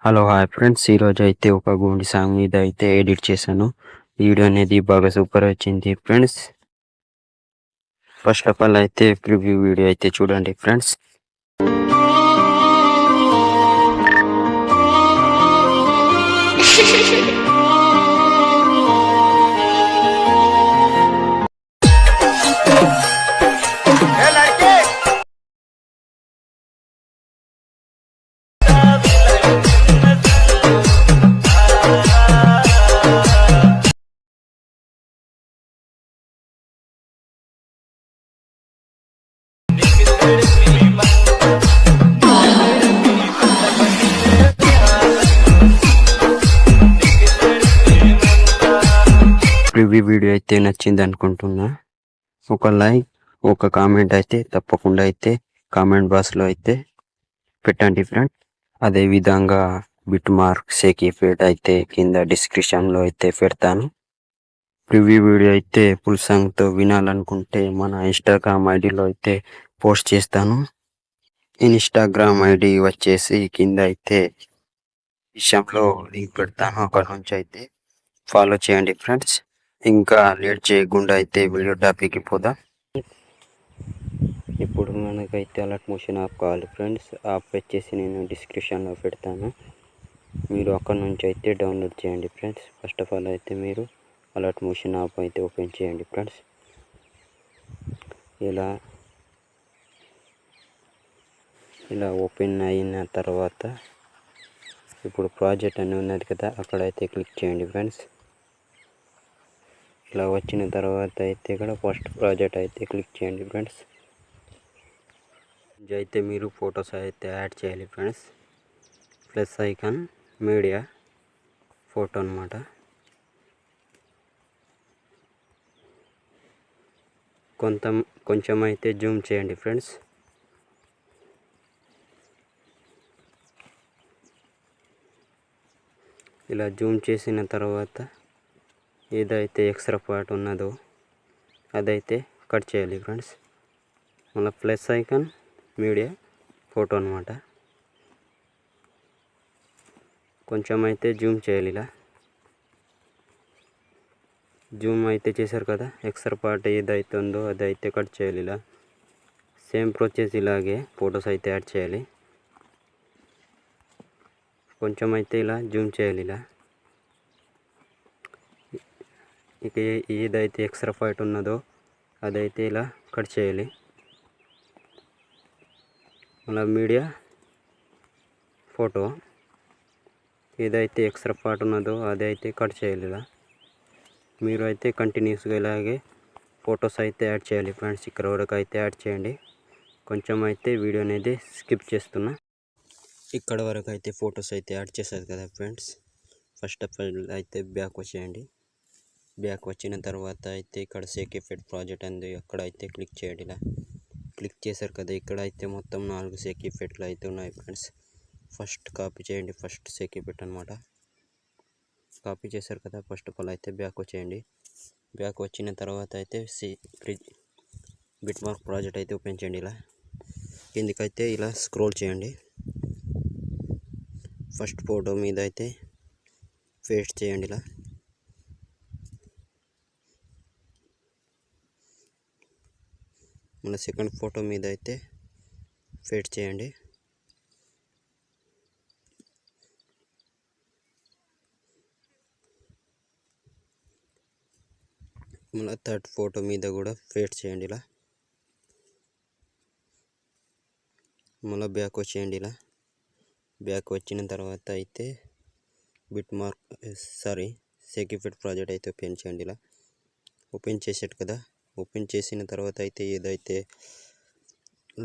Hello hi friends, ఈరోజు అయితే ఒక గూండి సాంగ్ మీద అయితే ఎడిట్ చేశాను. వీడియో అనేది బాగా సూపర్ వచ్చింది ఫ్రెండ్స్. ఫస్ట్ ఆఫ్ ఆల్ అయితే ప్రివ్యూ వీడియో అయితే చూడండి ఫ్రెండ్స్. ప్రివ్యూ వీడియో అయితే నచ్చింది అనుకుంటున్నా. ఒక లైక్, ఒక కామెంట్ అయితే తప్పకుండా అయితే కామెంట్ బాక్స్లో అయితే పెట్టండి ఫ్రెండ్. అదే విధంగా బిట్ మార్క్ షేక్ ఎఫెక్ట్ అయితే కింద డిస్క్రిప్షన్లో అయితే పెడతాను. ప్రివ్యూ వీడియో అయితే ఫుల్ సాంగ్తో వినాలనుకుంటే మన ఇన్స్టాగ్రామ్ ఐడిలో అయితే పోస్ట్ చేస్తాను. ఇన్స్టాగ్రామ్ ఐడి వచ్చేసి కింద అయితే విషయంలో లింక్ పెడతాను, అక్కడ నుంచి అయితే ఫాలో చేయండి ఫ్రెండ్స్. ఇంకా లేట్ చేయకుండా అయితే వీడియో టాపిక్కి పోదాం. ఇప్పుడు మనకైతే అలర్ట్ మోషన్ ఆఫ్ కావాలి ఫ్రెండ్స్. యాప్ వచ్చేసి నేను డిస్క్రిప్షన్లో పెడతాను, మీరు అక్కడ నుంచి అయితే డౌన్లోడ్ చేయండి ఫ్రెండ్స్. ఫస్ట్ ఆఫ్ ఆల్ అయితే మీరు అలర్ట్ మోషన్ యాప్ అయితే ఓపెన్ చేయండి ఫ్రెండ్స్. ఇలా ఓపెన్ అయిన తర్వాత ఇప్పుడు ప్రాజెక్ట్ అని ఉన్నది కదా, అక్కడైతే క్లిక్ చేయండి ఫ్రెండ్స్. ఇలా వచ్చిన తర్వాత అయితే ఇక్కడ ఫస్ట్ ప్రాజెక్ట్ అయితే క్లిక్ చేయండి ఫ్రెండ్స్. అయితే మీరు ఫొటోస్ అయితే యాడ్ చేయాలి friends. Plus icon media photo అన్నమాట. కొంచెం అయితే జూమ్ చేయండి ఫ్రెండ్స్. ఇలా జూమ్ చేసిన తర్వాత ఏదైతే ఎక్స్ట్రా పార్ట్ ఉన్నదో అదైతే కట్ చేయాలి ఫ్రెండ్స్. మళ్ళీ ప్లస్ ఐకాన్ మీడియా ఫోటో అన్నమాట. కొంచెం అయితే జూమ్ చేయాలి. ఇలా జూమ్ అయితే చేశారు కదా, ఎక్స్ట్రా పార్ట్ ఏదైతే ఉందో అదైతే కట్ చేయాలి. ఇలా సేమ్ ప్రాసెస్ ఇలాగే ఫొటోస్ అయితే యాడ్ చేయాలి. కొంచెం అయితే ఇలా జూమ్ చేయాలి. ఇలా ఇక ఏదైతే ఎక్స్ట్రా పార్ట్ ఉన్నదో అదైతే ఇలా కట్ చేయాలి. మళ్ళీ మీడియా ఫోటో ఏదైతే ఎక్స్ట్రా పార్ట్ ఉన్నదో అదైతే కట్ చేయాలి. ఇలా మీరు అయితే కంటిన్యూస్గా ఇలాగే ఫొటోస్ అయితే యాడ్ చేయాలి ఫ్రెండ్స్. ఇక్కడ వరకు అయితే యాడ్ చేయండి. కొంచెం అయితే వీడియో అనేది స్కిప్ చేస్తున్నా. ఇక్కడ వరకు అయితే ఫొటోస్ అయితే యాడ్ చేశారు కదా ఫ్రెండ్స్. ఫస్ట్ ఆఫ్ ఆల్ అయితే బ్యాక్ వచ్చేయండి. బ్యాక్ వచ్చిన తర్వాత అయితే ఇక్కడ షేక్ ఎఫెక్ట్ ప్రాజెక్ట్ అంది, అక్కడ అయితే క్లిక్ చేయండి. ఇలా క్లిక్ చేశారు కదా, ఇక్కడ అయితే మొత్తం 4 షేక్ ఎఫెక్ట్లు అయితే ఉన్నాయి ఫ్రెండ్స్. ఫస్ట్ కాపీ చేయండి, ఫస్ట్ షేక్ ఎఫెక్ట్ అనమాట. కాపీ చేశారు కదా, ఫస్ట్ ఆఫ్ ఆల్ అయితే బ్యాక్ వచ్చేయండి. బ్యాక్ వచ్చిన తర్వాత అయితే బిట్ మార్క్ ప్రాజెక్ట్ అయితే ఓపెన్ చేయండి. ఇలా కిందికైతే ఇలా స్క్రోల్ చేయండి. ఫస్ట్ ఫోటో మీద అయితే పేస్ట్ చేయండి. ఇలా మన సెకండ్ ఫోటో మీద అయితే పేస్ట్ చేయండి. మళ్ళీ థర్డ్ ఫోటో మీద కూడా పేస్ట్ చేయండి. ఇలా మళ్ళీ బ్యాక్ వచ్చేయండి. ఇలా బ్యాక్ వచ్చిన తర్వాత అయితే bit mark Sheikh effect project అయితే ఓపెన్ చేయండి. ఇలా ఓపెన్ చేసేది కదా, ఓపెన్ చేసిన తర్వాత అయితే ఏదైతే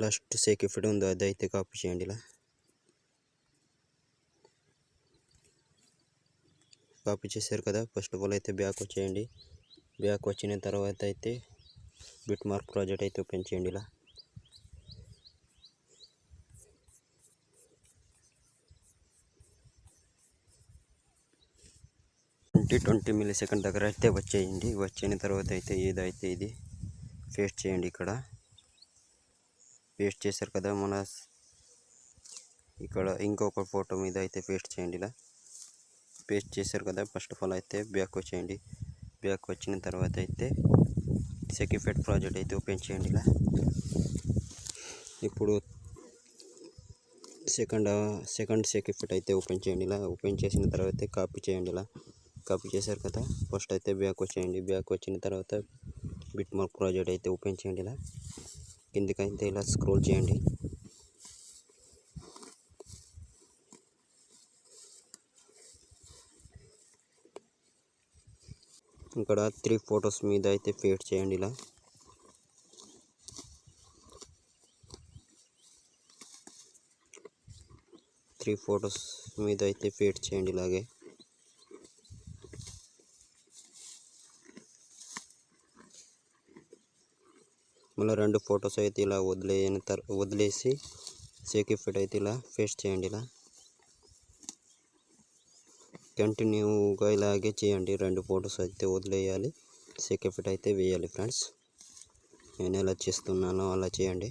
లాస్ట్ షేక్ ఎఫెక్ట్ ఉందో అదైతే కాపీ చేయండి. ఇలా కాపీ చేశారు కదా, ఫస్ట్ ఆఫ్ ఆల్ అయితే బ్యాక్ వచ్చేయండి. బ్యాక్ వచ్చిన తర్వాత అయితే బిట్ మార్క్ ప్రాజెక్ట్ అయితే ఓపెన్ చేయండి. ఇలా 20 మిల్లీ దగ్గర అయితే వచ్చేయండి. వచ్చిన తర్వాత అయితే ఏదైతే ఇది పేస్ట్ చేయండి. ఇక్కడ పేస్ట్ చేశారు కదా, మన ఇక్కడ ఇంకొక ఫోటో మీద అయితే పేస్ట్ చేయండి. ఇలా పేస్ట్ చేశారు కదా, ఫస్ట్ ఆఫ్ ఆల్ అయితే బ్యాక్ వచ్చేయండి. బ్యాక్ వచ్చిన తర్వాత అయితే సెక్యూఫెట్ ప్రాజెక్ట్ అయితే ఓపెన్ చేయండి. ఇలా ఇప్పుడు సెకండ్ సెక్యూఫెట్ అయితే ఓపెన్ చేయండి. ఇలా ఓపెన్ చేసిన తర్వాత కాపీ చేయండి. ఇలా కాపీ చేశారు కదా, ఫస్ట్ అయితే బ్యాక్ వచ్చేయండి. బ్యాక్ వచ్చిన తర్వాత బిట్మార్క్ ప్రాజెక్ట్ అయితే ఓపెన్ చేయండి. ఇలా కిందకైతే ఇలా స్క్రోల్ చేయండి. ఇక్కడ 3 ఫొటోస్ మీద అయితే పేస్ట్ చేయండి. ఇలా 3 ఫొటోస్ మీద అయితే పేస్ట్ చేయండి. ఇలాగే మళ్ళీ 2 ఫొటోస్ అయితే ఇలా వదిలేసి సెక్యూఫెట్ అయితే ఇలా పేస్ట్ చేయండి. ఇలా కంటిన్యూగా ఇలాగే చేయండి. 2 ఫొటోస్ అయితే వదిలేయాలి, సెక్యూఫెట్ అయితే వేయాలి. ఫ్రెండ్స్, నేను ఎలా చేస్తున్నానో అలా చేయండి.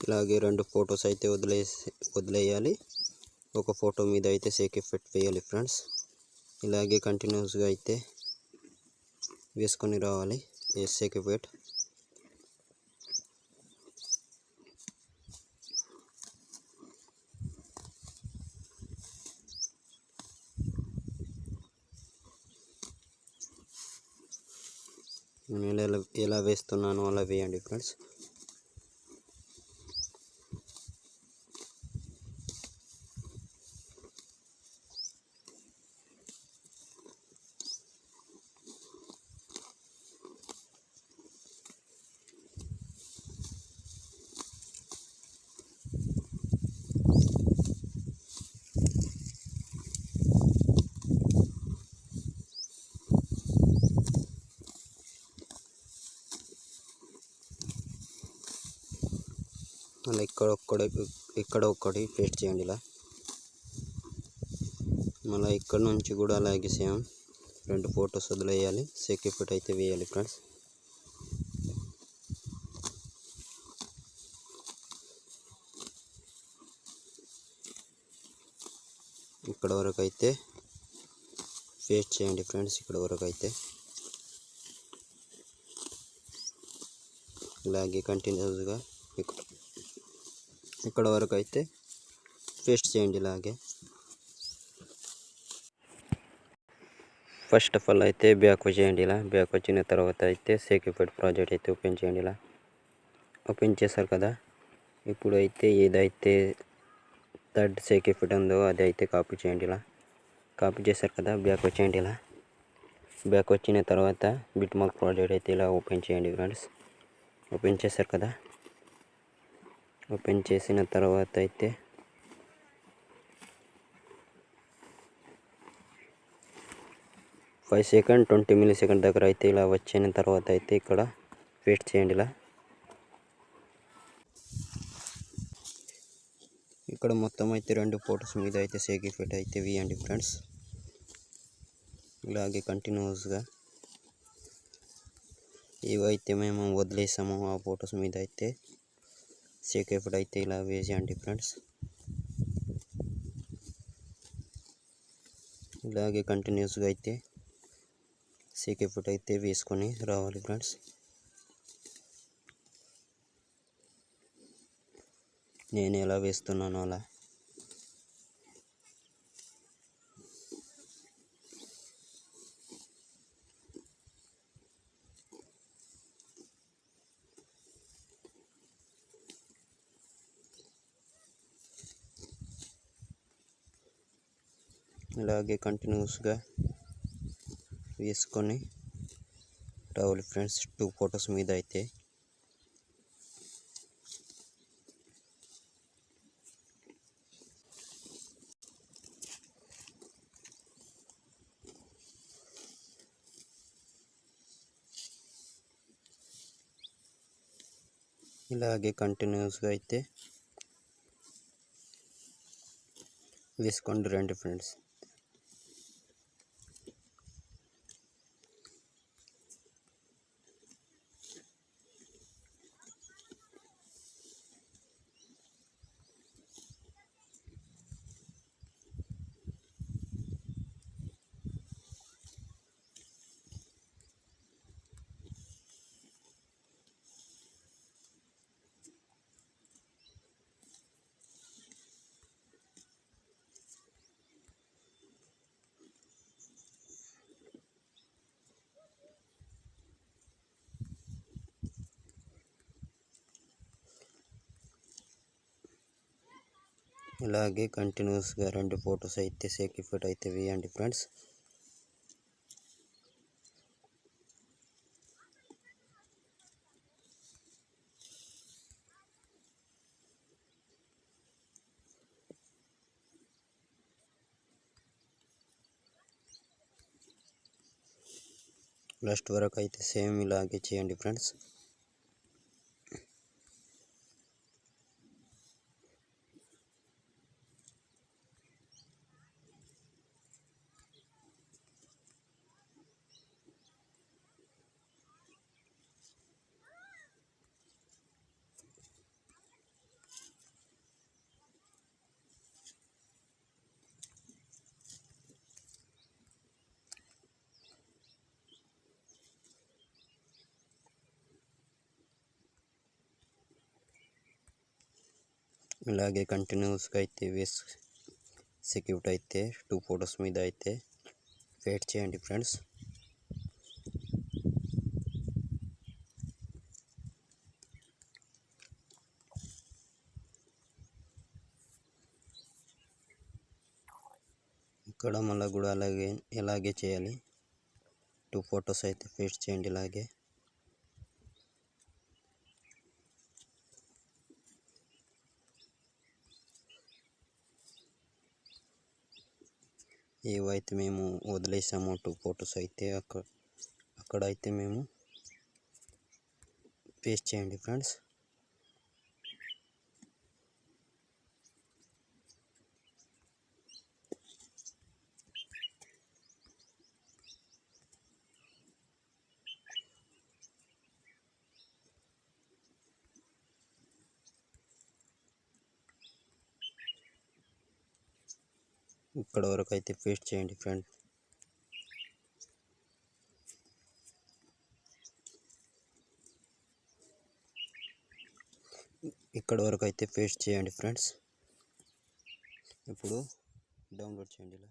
ఇలాగే 2 ఫొటోస్ అయితే వదిలేయాలి. ఒక ఫోటో మీద అయితే సెక్యూఫెట్ వేయాలి. ఫ్రెండ్స్, ఇలాగే కంటిన్యూస్గా అయితే వేసుకొని రావాలి సెక్యూఫెట్. నేను ఎలా వేస్తున్నానో అలా వేయండి. ఫ్రెండ్స్, అలా ఇక్కడ ఒక్కటి పేస్ట్ చేయండి. ఇలా మళ్ళీ ఇక్కడ నుంచి కూడా అలాగే సేమ్ 2 ఫొటోస్ వదిలేయాలి, సెక్యూఫెట్ అయితే వేయాలి. ఫ్రెండ్స్, ఇక్కడ వరకు అయితే పేస్ట్ చేయండి. ఫ్రెండ్స్, ఇక్కడ వరకు అయితే ఇలాగే కంటిన్యూస్గా ఇక్కడ వరకు అయితే పేస్ట్ చేయండి. ఇలాగే ఫస్ట్ ఆఫ్ ఆల్ అయితే బ్యాక్ వచ్చేయండి. ఇలా బ్యాక్ వచ్చిన తర్వాత అయితే సెక్యూఫెట్ ప్రాజెక్ట్ అయితే ఓపెన్ చేయండి. ఇలా ఓపెన్ చేశారు కదా, ఇప్పుడు అయితే ఏదైతే థర్డ్ సెక్యూఫెట్ ఉందో అది అయితే కాపీ చేయండి. ఇలా కాపీ చేశారు కదా, బ్యాక్ వచ్చేయండి. ఇలా బ్యాక్ వచ్చిన తర్వాత బిట్మార్క్ ప్రాజెక్ట్ అయితే ఇలా ఓపెన్ చేయండి. ఫ్రెండ్స్, ఓపెన్ చేశారు కదా, ఓపెన్ చేసిన తర్వాత అయితే 5 సెకండ్ 20 మిల్లీ సెకండ్ దగ్గర అయితే ఇలా వచ్చిన తర్వాత అయితే ఇక్కడ పేస్ట్ చేయండి. ఇలా ఇక్కడ మొత్తం అయితే 2 ఫొటోస్ మీద అయితే సెక్యూఫెట్ అయితే వేయండి. ఫ్రెండ్స్, ఇలాగే కంటిన్యూస్గా ఏవైతే మేము వదిలేసామో ఆ ఫొటోస్ మీద అయితే సెక్యూఫెట్ అయితే ఇలా వేసేయండి. ఫ్రెండ్స్, ఇలాగే కంటిన్యూస్గా అయితే సెక్యూఫెట్ అయితే వేసుకొని రావాలి. ఫ్రెండ్స్, నేను ఎలా వేస్తున్నానో అలా ఇలాగే కంటిన్యూస్గా వేసుకొని రావాలి. ఫ్రెండ్స్, 2 ఫొటోస్ మీద అయితే ఇలాగే కంటిన్యూస్గా అయితే వేసుకోండి రండి ఫ్రెండ్స్. ఇలాగే కంటిన్యూస్గా 2 ఫొటోస్ అయితే సేఫ్టీ ఫోటో అయితే వేయండి ఫ్రెండ్స్. లాస్ట్ వరకు అయితే సేమ్ ఇలాగే చేయండి ఫ్రెండ్స్. ఇలాగే కంటిన్యూస్గా అయితే సెక్యూరిటీ అయితే 2 ఫొటోస్ మీద అయితే వెయిట్ చేయండి ఫ్రెండ్స్. ఇక్కడ మళ్ళీ కూడా ఇలాగే చేయాలి. 2 ఫొటోస్ అయితే పేస్ట్ చేయండి ఇలాగే. ఏవైతే మేము వదిలేసామో 2 ఫొటోస్ అయితే అక్కడ అయితే మేము పేస్ట్ చేయండి ఫ్రెండ్స్. ఇక్కడ వరకు అయితే పేస్ట్ చేయండి ఫ్రెండ్స్. ఇక్కడ వరకు అయితే పేస్ట్ చేయండి ఫ్రెండ్స్. ఇప్పుడు డౌన్లోడ్ చేయండి ఇలా.